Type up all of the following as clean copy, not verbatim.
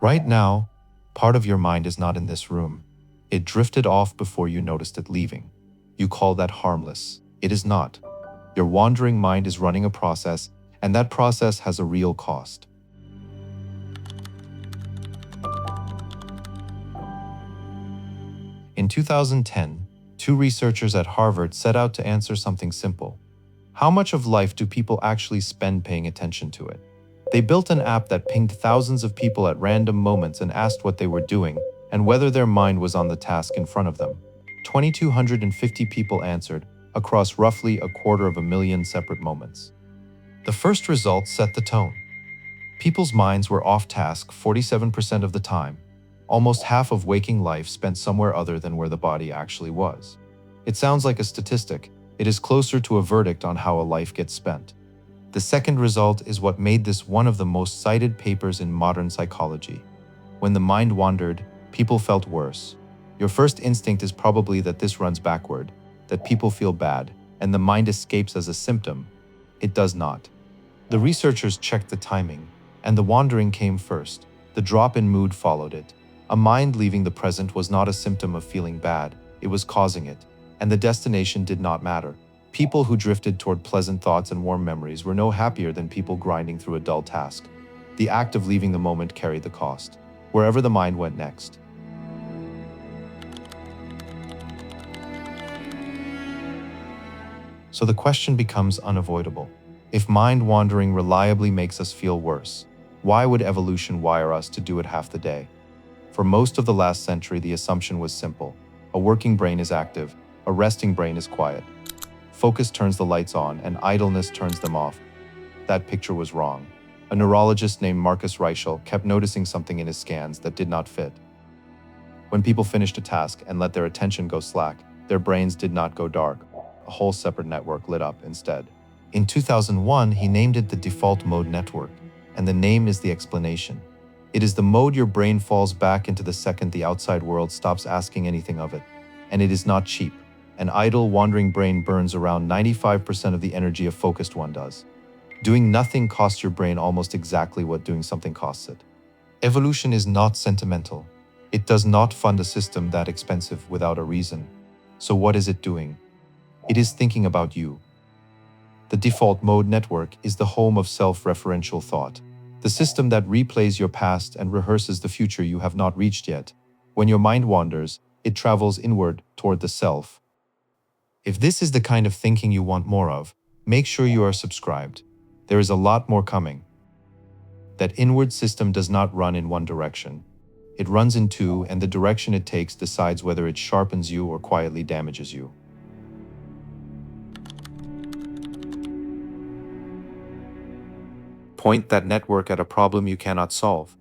Right now, part of your mind is not in this room. It drifted off before you noticed it leaving. You call that harmless. It is not. Your wandering mind is running a process, and that process has a real cost. In 2010, two researchers at Harvard set out to answer something simple. How much of life do people actually spend paying attention to it? They built an app that pinged thousands of people at random moments and asked what they were doing and whether their mind was on the task in front of them. 2,250 people answered, across roughly 250,000 separate moments. The first result set the tone. People's minds were off task 47% of the time, almost half of waking life spent somewhere other than where the body actually was. It sounds like a statistic. It is closer to a verdict on how a life gets spent. The second result is what made this one of the most cited papers in modern psychology. When the mind wandered, people felt worse. Your first instinct is probably that this runs backward, that people feel bad, and the mind escapes as a symptom. It does not. The researchers checked the timing, and the wandering came first. The drop in mood followed it. A mind leaving the present was not a symptom of feeling bad, it was causing it, and the destination did not matter. People who drifted toward pleasant thoughts and warm memories were no happier than people grinding through a dull task. The act of leaving the moment carried the cost, wherever the mind went next. So the question becomes unavoidable. If mind wandering reliably makes us feel worse, why would evolution wire us to do it half the day? For most of the last century, the assumption was simple. A working brain is active, a resting brain is quiet. Focus turns the lights on and idleness turns them off. That picture was wrong. A neurologist named Marcus Reichel kept noticing something in his scans that did not fit. When people finished a task and let their attention go slack, their brains did not go dark. A whole separate network lit up instead. In 2001, he named it the default mode network, and the name is the explanation. It is the mode your brain falls back into the second the outside world stops asking anything of it. And it is not cheap. An idle, wandering brain burns around 95% of the energy a focused one does. Doing nothing costs your brain almost exactly what doing something costs it. Evolution is not sentimental. It does not fund a system that expensive without a reason. So what is it doing? It is thinking about you. The default mode network is the home of self-referential thought, the system that replays your past and rehearses the future you have not reached yet. When your mind wanders, it travels inward toward the self. If this is the kind of thinking you want more of, make sure you are subscribed. There is a lot more coming. That inward system does not run in one direction. It runs in two, and the direction it takes decides whether it sharpens you or quietly damages you. Point that network at a problem you cannot solve,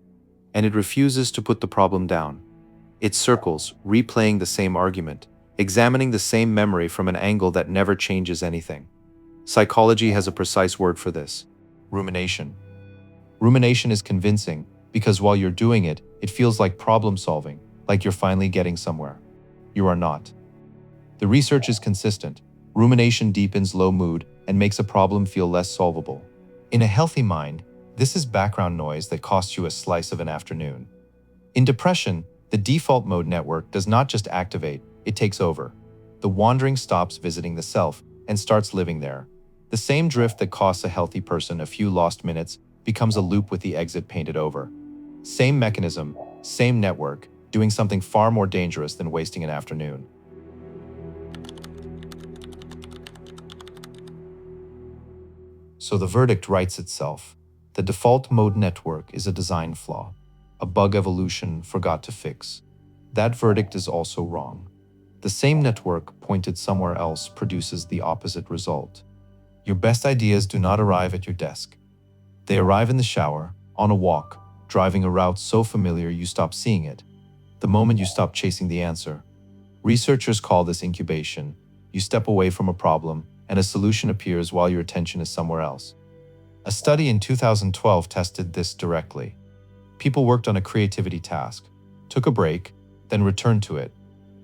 and it refuses to put the problem down. It circles, replaying the same argument, examining the same memory from an angle that never changes anything. Psychology has a precise word for this: rumination. Rumination is convincing because while you're doing it, it feels like problem solving, like you're finally getting somewhere. You are not. The research is consistent. Rumination deepens low mood and makes a problem feel less solvable. In a healthy mind, this is background noise that costs you a slice of an afternoon. In depression, the default mode network does not just activate, it takes over. The wandering stops visiting the self and starts living there. The same drift that costs a healthy person a few lost minutes becomes a loop with the exit painted over. Same mechanism, same network, doing something far more dangerous than wasting an afternoon. So the verdict writes itself. The default mode network is a design flaw, a bug evolution forgot to fix. That verdict is also wrong. The same network pointed somewhere else produces the opposite result. Your best ideas do not arrive at your desk. They arrive in the shower, on a walk, driving a route so familiar you stop seeing it, the moment you stop chasing the answer. Researchers call this incubation. You step away from a problem, and a solution appears while your attention is somewhere else. A study in 2012 tested this directly. People worked on a creativity task, took a break, then returned to it.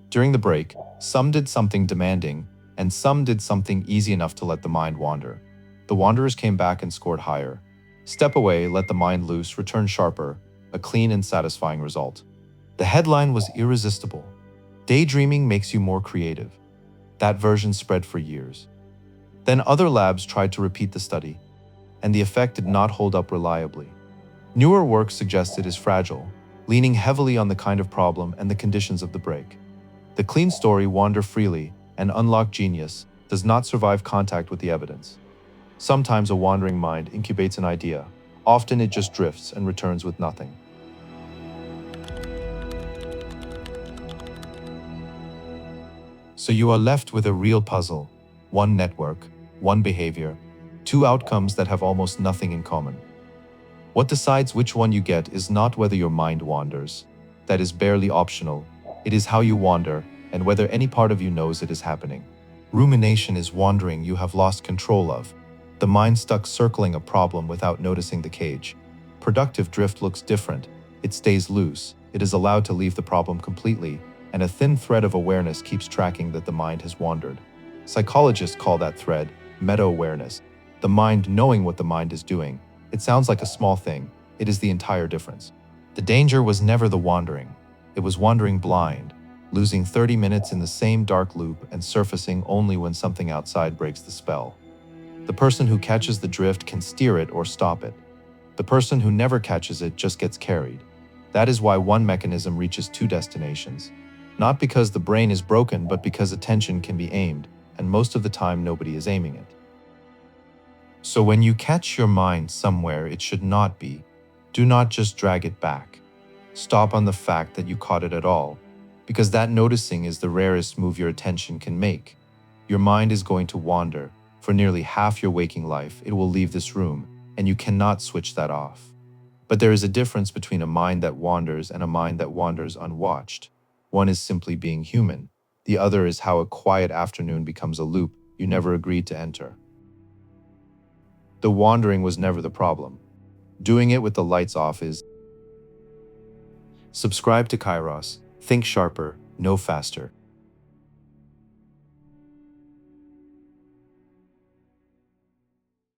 During the break, some did something demanding, and some did something easy enough to let the mind wander. The wanderers came back and scored higher. Step away, let the mind loose, return sharper. a clean and satisfying result. The headline was irresistible. Daydreaming makes you more creative. That version spread for years. Then other labs tried to repeat the study, and the effect did not hold up reliably. Newer work suggested it is fragile, leaning heavily on the kind of problem and the conditions of the break. The clean story, wander freely and unlock genius, does not survive contact with the evidence. Sometimes a wandering mind incubates an idea. Often it just drifts and returns with nothing. So you are left with a real puzzle. One network, one behavior, two outcomes that have almost nothing in common. What decides which one you get is not whether your mind wanders. That is barely optional. It is how you wander and whether any part of you knows it is happening. Rumination is wandering you have lost control of. The mind stuck circling a problem without noticing the cage. Productive drift looks different. It stays loose. It is allowed to leave the problem completely, and a thin thread of awareness keeps tracking that the mind has wandered. Psychologists call that thread meta-awareness. The mind knowing what the mind is doing. It sounds like a small thing. It is the entire difference. The danger was never the wandering. It was wandering blind, losing 30 minutes in the same dark loop and surfacing only when something outside breaks the spell. The person who catches the drift can steer it or stop it. The person who never catches it just gets carried. That is why one mechanism reaches two destinations. Not because the brain is broken, but because attention can be aimed, and most of the time nobody is aiming it. So when you catch your mind somewhere it should not be, do not just drag it back. Stop on the fact that you caught it at all, because that noticing is the rarest move your attention can make. Your mind is going to wander. For nearly half your waking life, it will leave this room, and you cannot switch that off. But there is a difference between a mind that wanders and a mind that wanders unwatched. One is simply being human. The other is how a quiet afternoon becomes a loop you never agreed to enter. The wandering was never the problem. Doing it with the lights off is. Subscribe to Kairos. Think sharper, know faster.